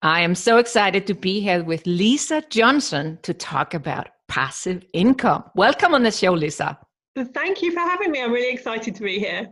I am so excited to be here with Lisa Johnson to talk about passive income. Welcome on the show, Lisa. Thank you for having me. I'm really excited to be here.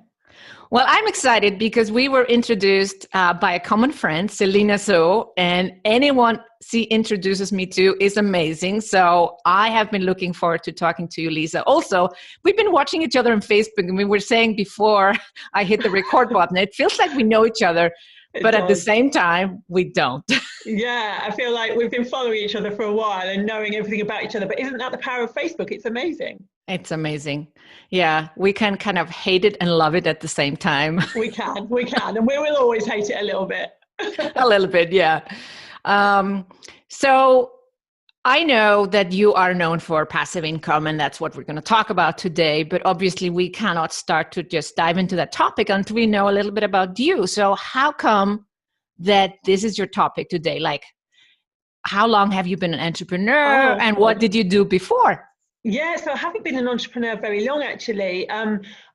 Well, I'm excited because we were introduced by a common friend, Selena So, and anyone she introduces me to is amazing. So I have been looking forward to talking to you, Lisa. Also, we've been watching each other on Facebook, and we were saying before I hit the record button, it feels like we know each other, It but at the does. same time, we don't. Yeah, I feel like we've been following each other for a while and knowing everything about each other. But isn't that the power of Facebook? It's amazing. It's amazing. Yeah, we can kind of hate it and love it at the same time. We can. And we will always hate it a little bit. A little bit, yeah. So I know that you are known for passive income, and that's what we're going to talk about today. But obviously, we cannot start to just dive into that topic until we know a little bit about you. So how come that this is your topic today? Like, how long have you been an entrepreneur, Oh, and what did you do before? yeah. So I haven't been an entrepreneur very long, actually.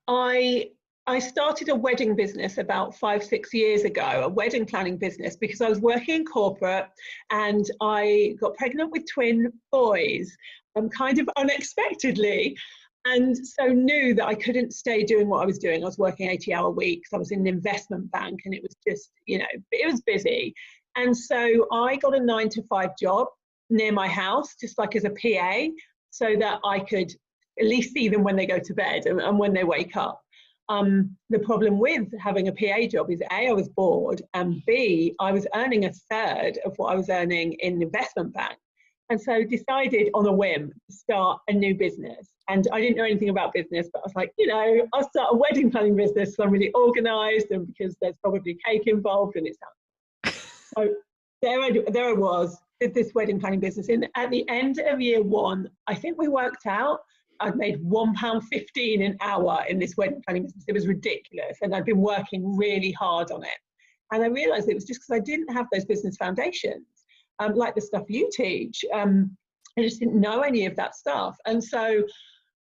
I I started a wedding business about 5, 6 years ago, a wedding planning business, because I was working in corporate and I got pregnant with twin boys, kind of unexpectedly. And so knew that I couldn't stay doing what I was doing. I was working 80-hour weeks. I was in an investment bank and it was just, it was busy. And so I got a 9 to 5 job near my house, just like as a PA, so that I could at least see them when they go to bed and when they wake up. The problem with having a PA job is A, I was bored, and B, I was earning a third of what I was earning in the investment bank. And so decided on a whim to start a new business. And I didn't know anything about business, but I was like, I'll start a wedding planning business. So I'm really organized and because there's probably cake involved and it sounds. So there I was, did this wedding planning business. And at the end of year one, I think we worked out I'd made £1.15 an hour in this wedding planning business. It was ridiculous. And I'd been working really hard on it. And I realized it was just because I didn't have those business foundations, like the stuff you teach. I just didn't know any of that stuff. And so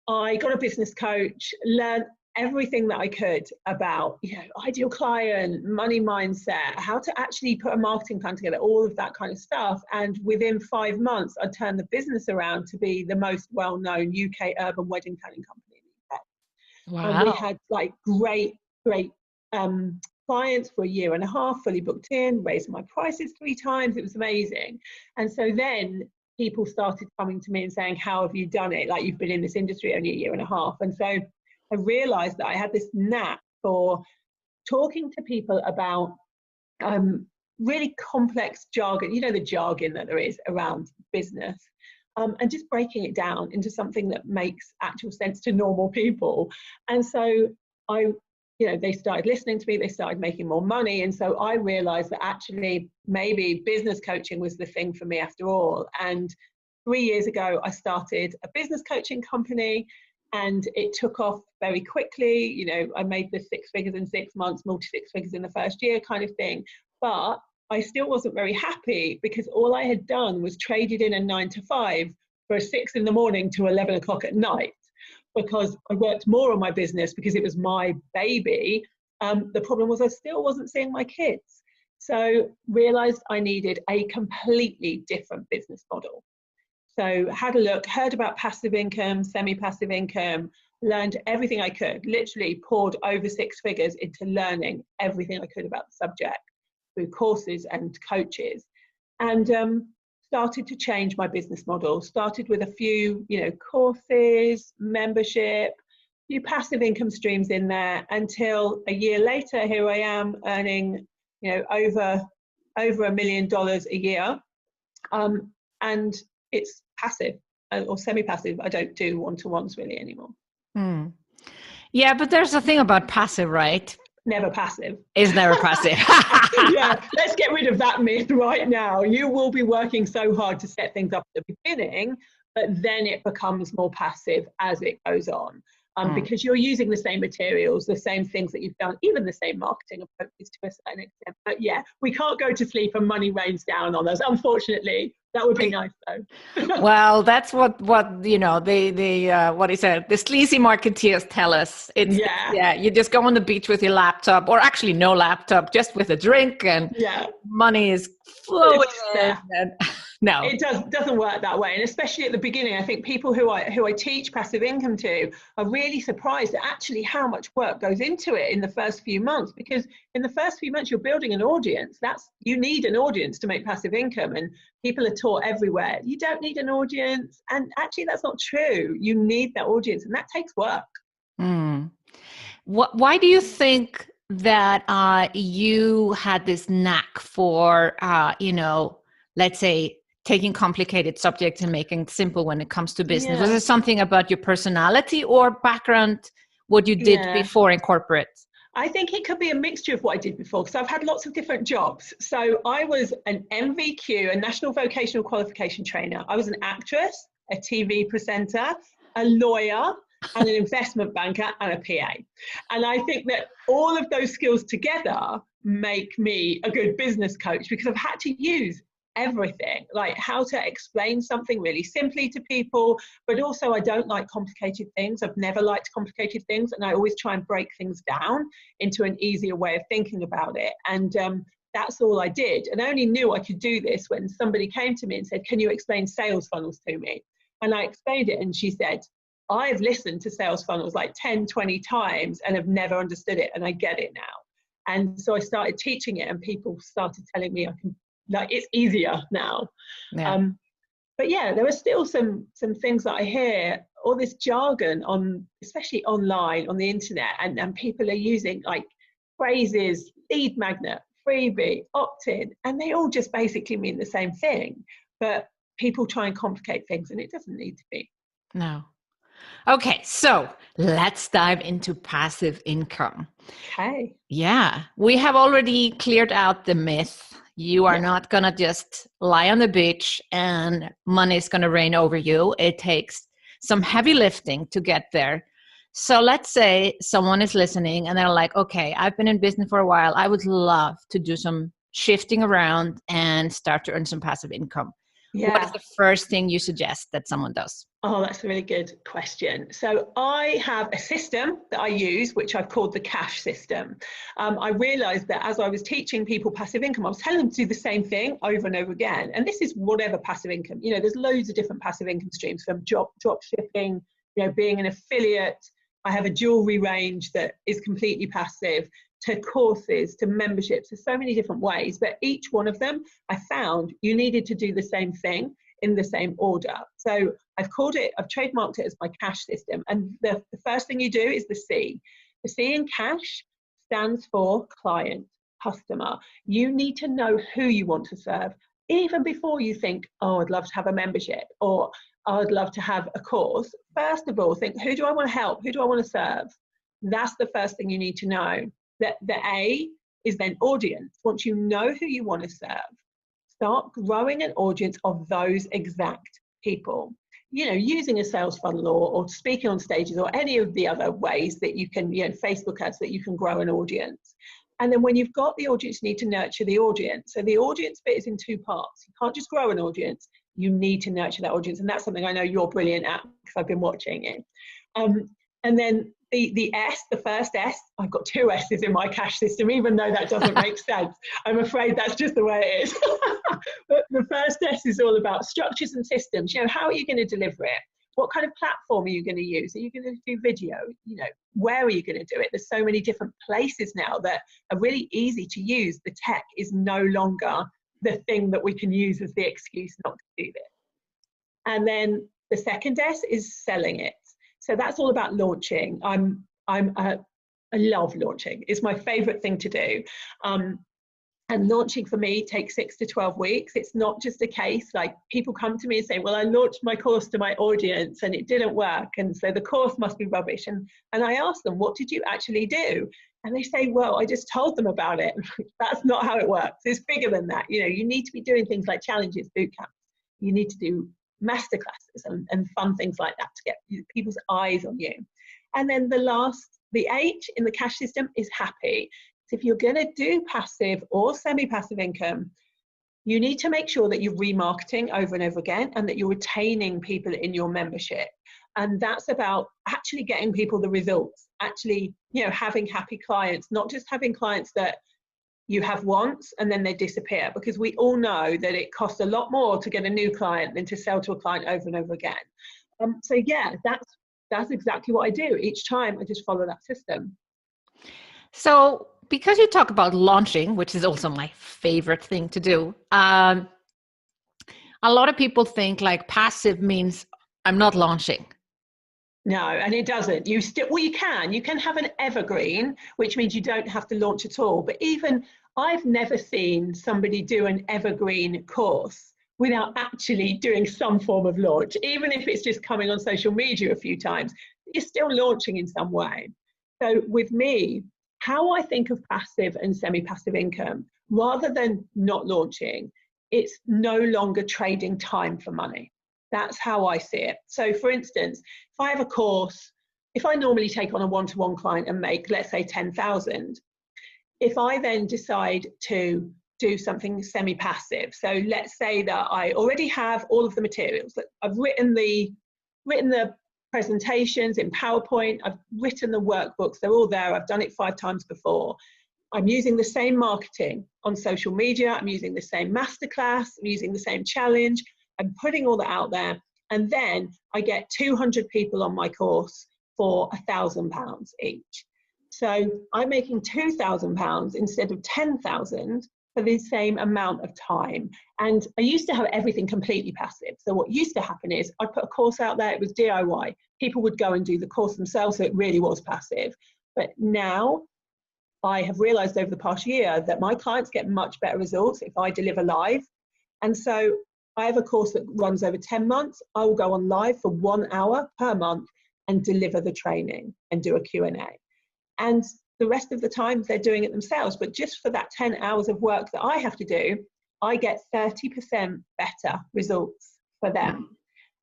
I got a business coach, learned everything that I could about, ideal client, money mindset, how to actually put a marketing plan together, all of that kind of stuff. And within 5 months, I turned the business around to be the most well-known UK urban wedding planning company in the UK. Wow. And we had like great clients for a year and a half, fully booked in, raised my prices 3 times. It was amazing. And so then people started coming to me and saying, how have you done it? Like, you've been in this industry only a year and a half. And so I realized that I had this knack for talking to people about really complex jargon, the jargon that there is around business, and just breaking it down into something that makes actual sense to normal people. And so they started listening to me, they started making more money. And so I realized that actually maybe business coaching was the thing for me after all. And 3 years ago, I started a business coaching company. And it took off very quickly. I made the 6 figures in 6 months, multi-6 figures in the first year kind of thing. But I still wasn't very happy because all I had done was traded in a 9 to 5 for 6 in the morning to 11 o'clock at night, because I worked more on my business because it was my baby. The problem was I still wasn't seeing my kids. So realized I needed a completely different business model. So had a look, heard about passive income, semi-passive income, learned everything I could, literally poured over 6 figures into learning everything I could about the subject through courses and coaches, and started to change my business model. Started with a few, courses, membership, a few passive income streams in there, until a year later, here I am earning, over $1 million a year. And it's passive or semi-passive. I don't do one-to-ones really anymore. Yeah, but there's a thing about passive, right? Never passive. Is never passive. Yeah, let's get rid of that myth right now. You will be working so hard to set things up at the beginning, but then it becomes more passive as it goes on. Because you're using the same materials, the same things that you've done, even the same marketing approaches to a certain extent. But yeah, we can't go to sleep and money rains down on us. Unfortunately, That would be nice though. Well, that's what what is it? The sleazy marketeers tell us. Yeah. You just go on the beach with your laptop, or actually no laptop, just with a drink, and Yeah. money is flowing in. Yeah. And, no, It doesn't work that way, and especially at the beginning, I think people who I teach passive income to are really surprised at actually how much work goes into it in the first few months. Because in the first few months, you're building an audience. You need an audience to make passive income, and people are taught everywhere you don't need an audience, and actually that's not true. You need that audience, and that takes work. Why do you think that you had this knack for let's say, taking complicated subjects and making it simple when it comes to business? Yeah. Was it something about your personality or background, what you did before in corporate? I think it could be a mixture of what I did before, because I've had lots of different jobs. So I was an NVQ, a National Vocational Qualification Trainer. I was an actress, a TV presenter, a lawyer, and an investment banker, and a PA. And I think that all of those skills together make me a good business coach, because I've had to use everything, like how to explain something really simply to people, but also I don't like complicated things. I've never liked complicated things, and I always try and break things down into an easier way of thinking about it. And that's all I did. And I only knew I could do this when somebody came to me and said, can you explain sales funnels to me? And I explained it, and she said, I've listened to sales funnels like 10, 20 times and have never understood it, and I get it now. And so I started teaching it, and people started telling me I can, like, it's easier now. Yeah. But yeah, there are still some things that I hear, all this jargon especially online on the internet, and people are using like phrases, lead magnet, freebie, opt-in, and they all just basically mean the same thing. But people try and complicate things, and it doesn't need to be. No. Okay, so let's dive into passive income. Okay. Yeah, we have already cleared out the myth. You are not going to just lie on the beach and money is going to rain over you. It takes some heavy lifting to get there. So let's say someone is listening and they're like, okay, I've been in business for a while. I would love to do some shifting around and start to earn some passive income. Yeah. What is the first thing you suggest that someone does? Oh, that's a really good question. So I have a system that I use, which I've called the CASSH system. I realized that as I was teaching people passive income, I was telling them to do the same thing over and over again. And this is whatever passive income, there's loads of different passive income streams, from drop shipping, being an affiliate. I have a jewelry range that is completely passive, to courses, to memberships. There's so many different ways, but each one of them, I found you needed to do the same thing in the same order. So I've trademarked it as my CASSH system. And the first thing you do is the C. The C in CASSH stands for client, customer. You need to know who you want to serve, even before you think, oh, I'd love to have a membership, or I'd love to have a course. First of all, think, who do I want to help? Who do I want to serve? That's the first thing you need to know. The A is then audience. Once you know who you want to serve, start growing an audience of those exact people. Using a sales funnel or speaking on stages, or any of the other ways that you can, Facebook ads, that you can grow an audience. And then when you've got the audience, you need to nurture the audience. So the audience bit is in two parts. You can't just grow an audience. You need to nurture that audience. And that's something I know you're brilliant at, because I've been watching it. And then the S, the first S, I've got two S's in my CASSH system, even though that doesn't make sense. I'm afraid that's just the way it is. But the first S is all about structures and systems. How are you going to deliver it? What kind of platform are you going to use? Are you going to do video? Where are you going to do it? There's so many different places now that are really easy to use. The tech is no longer the thing that we can use as the excuse not to do this. And then the second S is selling it. So that's all about launching. I love launching. It's my favorite thing to do. And launching for me takes 6 to 12 weeks. It's not just a case like people come to me and say, well, I launched my course to my audience and it didn't work, and so the course must be rubbish. And I ask them, what did you actually do? And they say, well, I just told them about it. That's not how it works. It's bigger than that. You need to be doing things like challenges, boot camps. You need to do masterclasses and fun things like that to get people's eyes on you. And then the H in the CASSH system is happy. So if you're going to do passive or semi-passive income, you need to make sure that you're remarketing over and over again and that you're retaining people in your membership. And that's about actually getting people the results, actually, having happy clients, not just having clients that you have once and then they disappear, because we all know that it costs a lot more to get a new client than to sell to a client over and over again. So yeah, that's exactly what I do. Each time I just follow that system. So because you talk about launching, which is also my favorite thing to do, a lot of people think like passive means I'm not launching. No, and it doesn't. You can have an evergreen, which means you don't have to launch at all. But even I've never seen somebody do an evergreen course without actually doing some form of launch. Even if it's just coming on social media a few times, you're still launching in some way. So with me, how I think of passive and semi-passive income, rather than not launching, it's no longer trading time for money. That's how I see it. So for instance, if I have a course, if I normally take on a one-to-one client and make, let's say, 10,000, if I then decide to do something semi-passive, so let's say that I already have all of the materials, that I've written the presentations in PowerPoint, I've written the workbooks, they're all there, I've done it 5 times before. I'm using the same marketing on social media, I'm using the same masterclass, I'm using the same challenge, I'm putting all that out there, and then I get 200 people on my course for £1,000 each. So I'm making £2,000 instead of 10,000 for the same amount of time. And I used to have everything completely passive. So what used to happen is I put a course out there, it was DIY. People would go and do the course themselves, so it really was passive. But now I have realized over the past year that my clients get much better results if I deliver live. And so I have a course that runs over 10 months. I will go on live for 1 hour per month and deliver the training and do a Q&A. And the rest of the time they're doing it themselves. But just for that 10 hours of work that I have to do, I get 30% better results for them.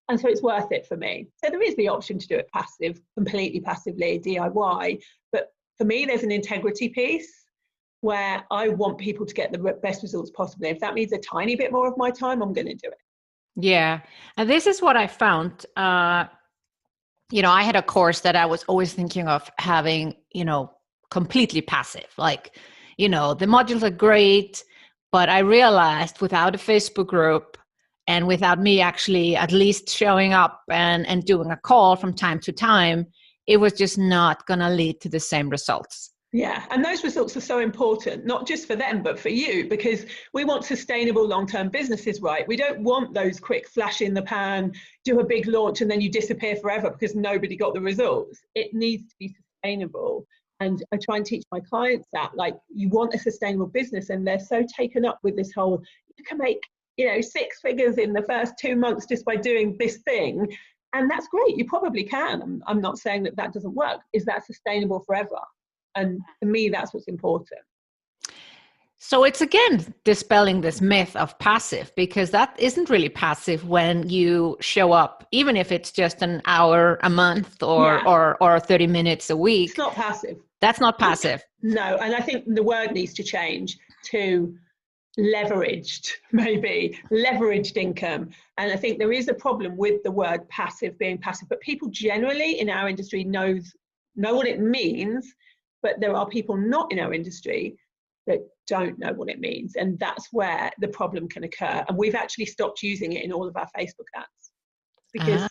And so it's worth it for me. So there is the option to do it passive, completely passively, DIY. But for me, there's an integrity piece where I want people to get the best results possible. If that means a tiny bit more of my time, I'm going to do it. Yeah. And this is what I found. I had a course that I was always thinking of having, completely passive. Like, the modules are great, but I realized without a Facebook group and without me actually at least showing up and doing a call from time to time, it was just not going to lead to the same results. Yeah, and those results are so important, not just for them, but for you, because we want sustainable long-term businesses, right? We don't want those quick flash in the pan, do a big launch, and then you disappear forever because nobody got the results. It needs to be sustainable. And I try and teach my clients that, like, you want a sustainable business, and they're so taken up with this whole, you can make, 6 figures in the first 2 months just by doing this thing. And that's great. You probably can. I'm not saying that that doesn't work. Is that sustainable forever? And to me, that's what's important. So it's again dispelling this myth of passive, because that isn't really passive when you show up, even if it's just an hour a month or 30 minutes a week. It's not passive. That's not passive. No, and I think the word needs to change to leveraged, maybe leveraged income. And I think there is a problem with the word passive being passive, but people generally in our industry know what it means. But there are people not in our industry that don't know what it means. And that's where the problem can occur. And we've actually stopped using it in all of our Facebook ads because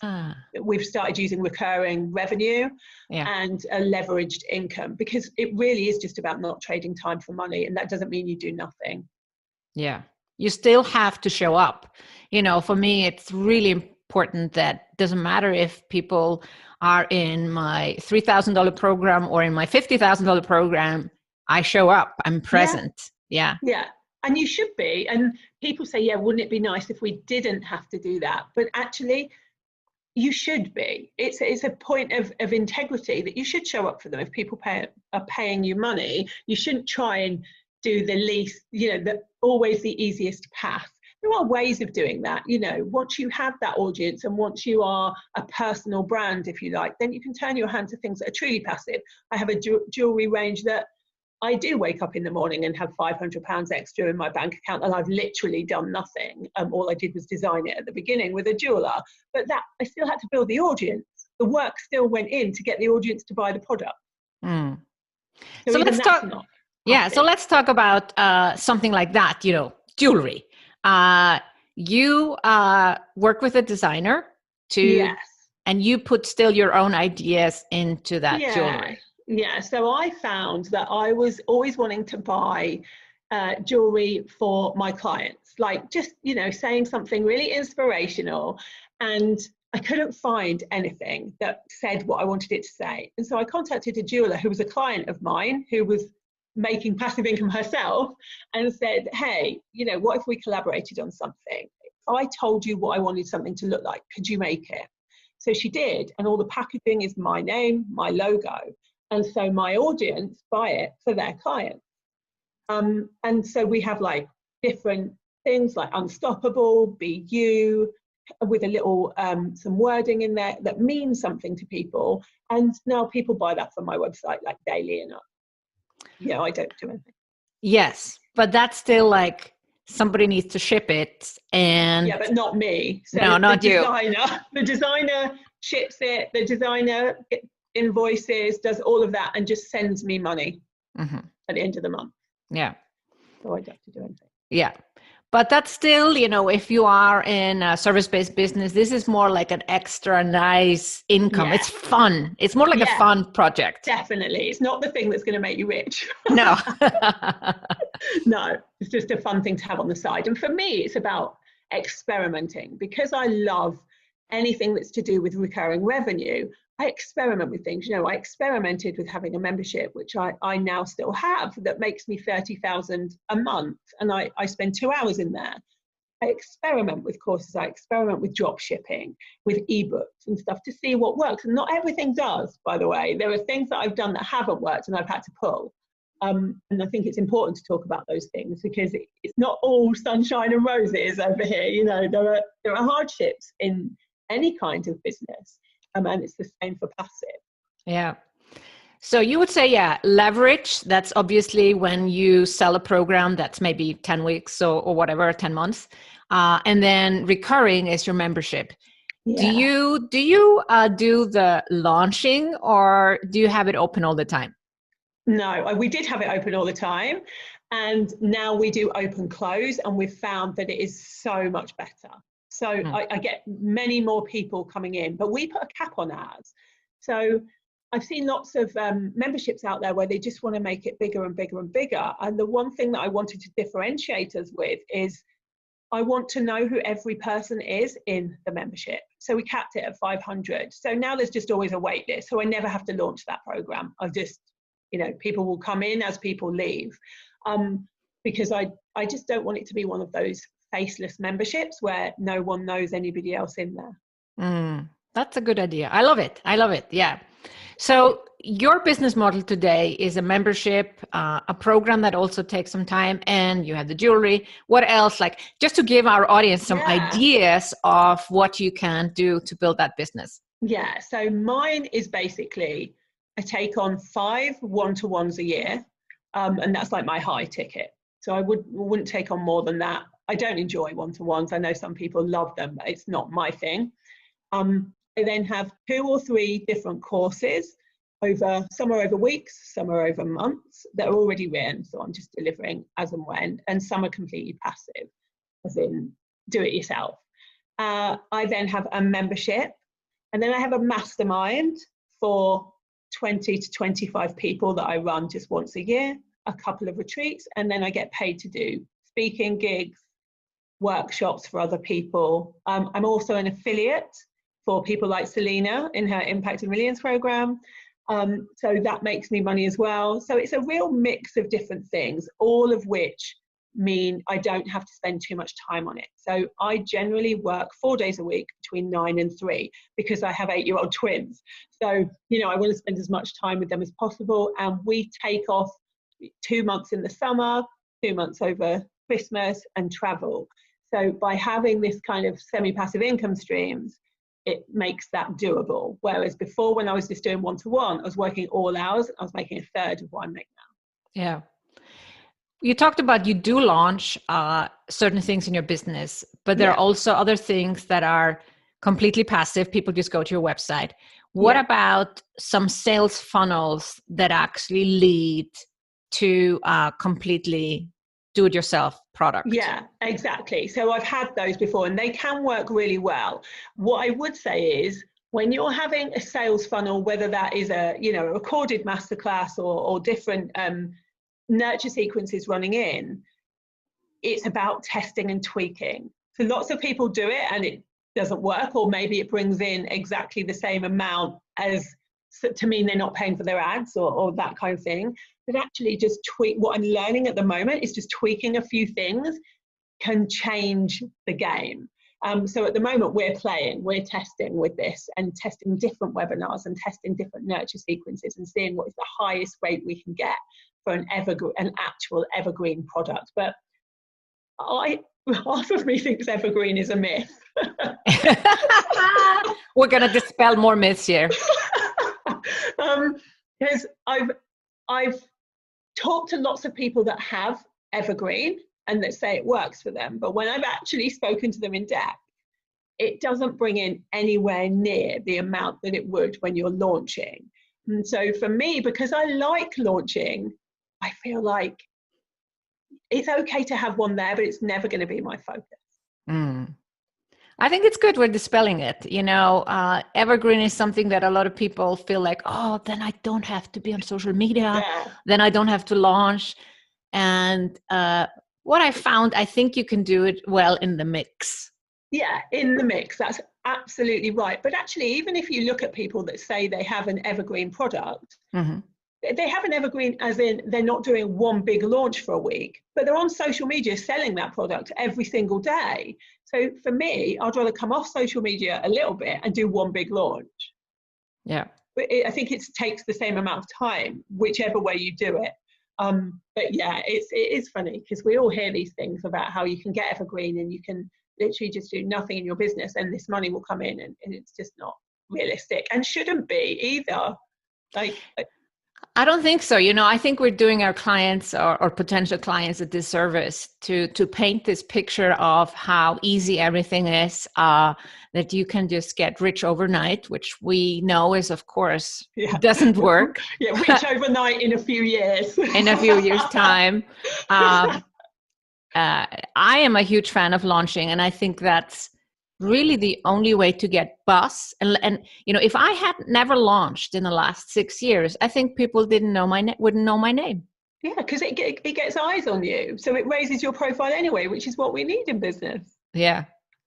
we've started using recurring revenue and a leveraged income, because it really is just about not trading time for money. And that doesn't mean you do nothing. Yeah. You still have to show up. For me, it's really important that it doesn't matter if people are in my $3,000 program or in my $50,000 program, I show up, I'm present. Yeah. And you should be. And people say, wouldn't it be nice if we didn't have to do that? But actually, you should be. It's a point of integrity that you should show up for them. If people are paying you money, you shouldn't try and do the least, always the easiest path. There are ways of doing that. Once you have that audience and once you are a personal brand, if you like, then you can turn your hand to things that are truly passive. I have a jewelry range that I do wake up in the morning and have £500 extra in my bank account, and I've literally done nothing. All I did was design it at the beginning with a jeweler, but that I still had to build the audience. The work still went in to get the audience to buy the product. Mm. So So even let's that's talk. not. Yeah. So let's talk about something like that. Jewelry. You work with a designer Yes. and you put still your own ideas into that jewelry. Yeah. So I found that I was always wanting to buy jewelry for my clients, like just, saying something really inspirational. And I couldn't find anything that said what I wanted it to say. And so I contacted a jeweler who was a client of mine who was making passive income herself, and said, hey, what if we collaborated on something? If I told you what I wanted something to look like, could you make it? So she did, and all the packaging is my name, my logo. And so my audience buy it for their clients. And so we have like different things like unstoppable, be you, with a little some wording in there that means something to people. And now people buy that from my website like daily, and I don't do anything. Yes, but that's still like somebody needs to ship it, and yeah, but not me. So no, not you. The designer ships it. The designer invoices, does all of that, and just sends me money at the end of the month. Yeah. So I don't have to do anything. Yeah. But that's still, if you are in a service-based business, this is more like an extra nice income. Yeah. It's fun. It's more like a fun project. Definitely. It's not the thing that's going to make you rich. No. No, it's just a fun thing to have on the side. And for me, it's about experimenting, because I love anything that's to do with recurring revenue. I experiment with things. I experimented with having a membership, which I now still have, that makes me 30,000 a month. And I spend 2 hours in there. I experiment with courses. I experiment with drop shipping, with ebooks and stuff, to see what works. And not everything does, by the way. There are things that I've done that haven't worked and I've had to pull. And I think it's important to talk about those things, because it's not all sunshine and roses over here. There are hardships in any kind of business. And it's the same for passive. Yeah. So you would say, leverage, that's obviously when you sell a program that's maybe 10 weeks or whatever, 10 months. And then recurring is your membership. Yeah. Do you do the launching, or do you have it open all the time? No, we did have it open all the time. And now we do open close, and we've found that it is so much better. So I get many more people coming in, but we put a cap on ours. So I've seen lots of memberships out there where they just want to make it bigger and bigger and bigger. And the one thing that I wanted to differentiate us with is I want to know who every person is in the membership. So we capped it at 500. So now there's just always a wait list. So I never have to launch that program. I've just, people will come in as people leave. Because I just don't want it to be one of those faceless memberships where no one knows anybody else in there. That's a good idea. I love it. Yeah. So your business model today is a membership, a program that also takes some time, and you have the jewelry. What else? Like, just to give our audience some ideas of what you can do to build that business. Yeah. So mine is basically, I take on 5 one-to-ones a year. And that's like my high ticket. So I wouldn't take on more than that. I don't enjoy one-to-ones. I know some people love them, but it's not my thing. I then have 2 or 3 different courses, some are over weeks, some are over months, that are already written. So I'm just delivering as and when, and some are completely passive, as in do it yourself. I then have a membership, and then I have a mastermind for 20 to 25 people that I run just once a year, a couple of retreats, and then I get paid to do speaking gigs, workshops for other people. I'm also an affiliate for people like Selena in her Impact in Millions program. So that makes me money as well. So it's a real mix of different things, all of which mean I don't have to spend too much time on it. So I generally work 4 days a week between 9 and 3, because I have 8-year-old twins. So, I want to spend as much time with them as possible. And we take off 2 months in the summer, 2 months over Christmas, and travel. So by having this kind of semi-passive income streams, it makes that doable. Whereas before, when I was just doing one-to-one, I was working all hours. I was making a third of what I make now. Yeah. You talked about you do launch certain things in your business, but there are also other things that are completely passive. People just go to your website. What about some sales funnels that actually lead to completely do-it-yourself product? Yeah, exactly. So I've had those before and they can work really well. What I would say is when you're having a sales funnel, whether that is a, you know, a recorded masterclass or different nurture sequences running in, it's about testing and tweaking. So lots of people do it and it doesn't work, or maybe it brings in exactly the same amount as to mean they're not paying for their ads or that kind of thing. But actually just tweak. What I'm learning at the moment is just tweaking a few things can change the game. So at the moment we're testing with this and testing different webinars and testing different nurture sequences and seeing what is the highest rate we can get for an actual evergreen product. But half of me thinks evergreen is a myth. We're going to dispel more myths here. Because I've talked to lots of people that have evergreen and that say it works for them, but when I've actually spoken to them in depth, it doesn't bring in anywhere near the amount that it would when you're launching. And so for me, because I like launching, I feel like it's okay to have one there, but it's never going to be my focus. I think it's good we're dispelling it. You know, evergreen is something that a lot of people feel like, oh, then I don't have to be on social media. Then I don't have to launch. And what I found, I think you can do it well in the mix. Yeah, in the mix. That's absolutely right. But actually, even if you look at people that say they have an evergreen product, they have an evergreen as in they're not doing one big launch for a week, but they're on social media selling that product every single day. So for me, I'd rather come off social media a little bit and do one big launch. Yeah. But I think it takes the same amount of time, whichever way you do it. But yeah, it is funny because we all hear these things about how you can get evergreen and you can literally just do nothing in your business and this money will come in, and it's just not realistic and shouldn't be either. I don't think so. You know, I think we're doing our clients or potential clients a disservice to paint this picture of how easy everything is, that you can just get rich overnight, which we know is, of course, doesn't work. Rich overnight in a few years. In a few years' time. I am a huge fan of launching, and I think that's really the only way to get buzz. And you know, if I had never launched in the last 6 years, I think people wouldn't know my name. Yeah, because it gets eyes on you, so it raises your profile anyway, which is what we need in business. Yeah,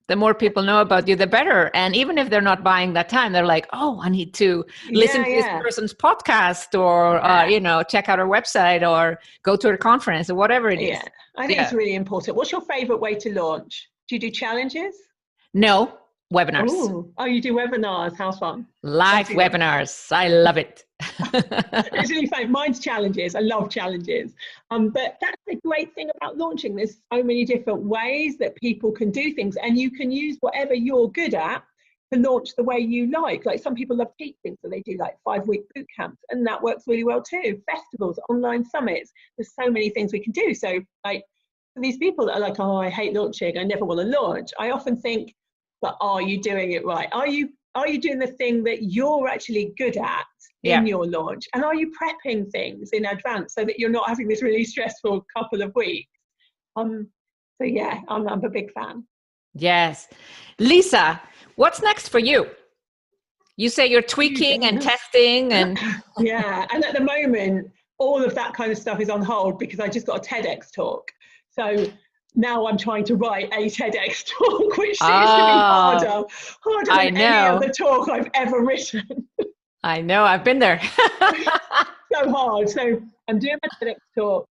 the more people know about you, the better. And even if they're not buying that time, they're like, oh, I need to listen to this person's podcast, or you know, check out our website, or go to a conference, or whatever it is. Yeah, I think it's really important. What's your favorite way to launch? Do you do challenges? No, webinars. Ooh. Oh, you do webinars. How fun. Live webinars. I love it. It's really fun. Mine's challenges. I love challenges. But that's the great thing about launching. There's so many different ways that people can do things, and you can use whatever you're good at to launch the way you like. Like some people love teaching, so they do like 5-week boot camps, and that works really well too. Festivals, online summits. There's so many things we can do. So like for these people that are like, oh, I hate launching, I never want to launch, I often think, but are you doing it right? Are you doing the thing that you're actually good at in your launch? And are you prepping things in advance so that you're not having this really stressful couple of weeks? So yeah, I'm a big fan. Yes. Lisa, what's next for you? You say you're tweaking and testing and yeah, and at the moment all of that kind of stuff is on hold because I just got a TEDx talk. So now I'm trying to write a TEDx talk, which seems to be harder than any other talk I've ever written. I know, I've been there. So hard. So I'm doing my TEDx talk.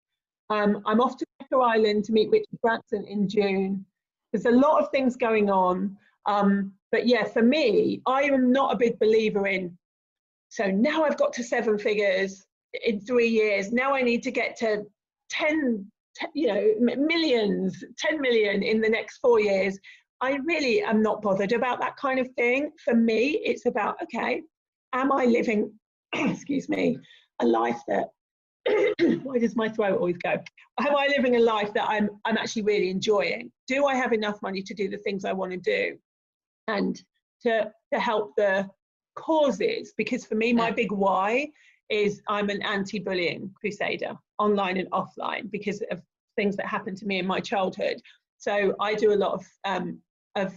I'm off to Necker Island to meet Richard Branson in June. There's a lot of things going on. But yeah, for me, I am not a big believer in, so now I've got to 7 figures in 3 years. Now I need to get to 10 millions, 10 million in the next 4 years. I really am not bothered about that kind of thing. For me, it's about, okay, am I living, excuse me, a life that why does my throat always go? Am I living a life that I'm actually really enjoying? Do I have enough money to do the things I want to do, and to help the causes? Because for me, my big why is I'm an anti-bullying crusader, online and offline, because of things that happened to me in my childhood. So I do a lot of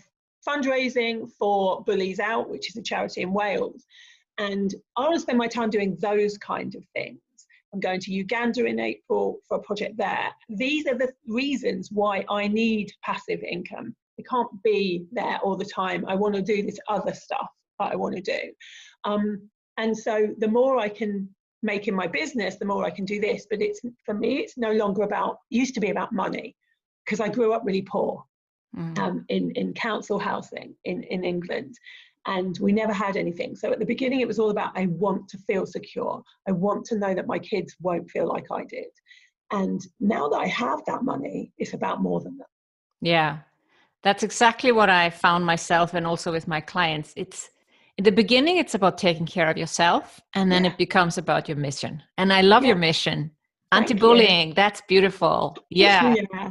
fundraising for Bullies Out, which is a charity in Wales. And I want to spend my time doing those kind of things. I'm going to Uganda in April for a project there. These are the reasons why I need passive income. It can't be there all the time. I want to do this other stuff that I want to do. And so the more I can make in my business, the more I can do this. But it's, for me, it's no longer about, used to be about money, because I grew up really poor in council housing in England. And we never had anything. So at the beginning, it was all about, I want to feel secure. I want to know that my kids won't feel like I did. And now that I have that money, it's about more than that. Yeah, that's exactly what I found myself, and also with my clients. It's in the beginning, it's about taking care of yourself, and then it becomes about your mission. And I love your mission. Anti-bullying, that's beautiful. Yeah. Yeah.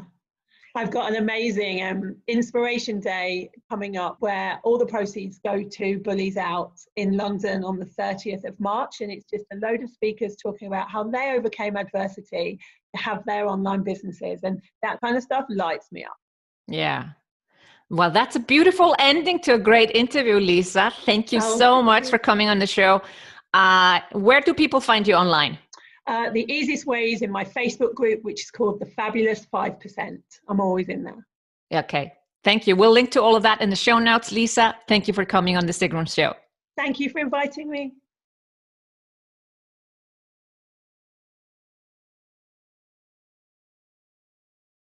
I've got an amazing Inspiration Day coming up, where all the proceeds go to Bullies Out in London on the 30th of March. And it's just a load of speakers talking about how they overcame adversity to have their online businesses. And that kind of stuff lights me up. Yeah. Well, that's a beautiful ending to a great interview, Lisa. Thank you so much for coming on the show. Where do people find you online? The easiest way is in my Facebook group, which is called The Fabulous 5%. I'm always in there. Okay. Thank you. We'll link to all of that in the show notes. Lisa, thank you for coming on the Sigrun Show. Thank you for inviting me.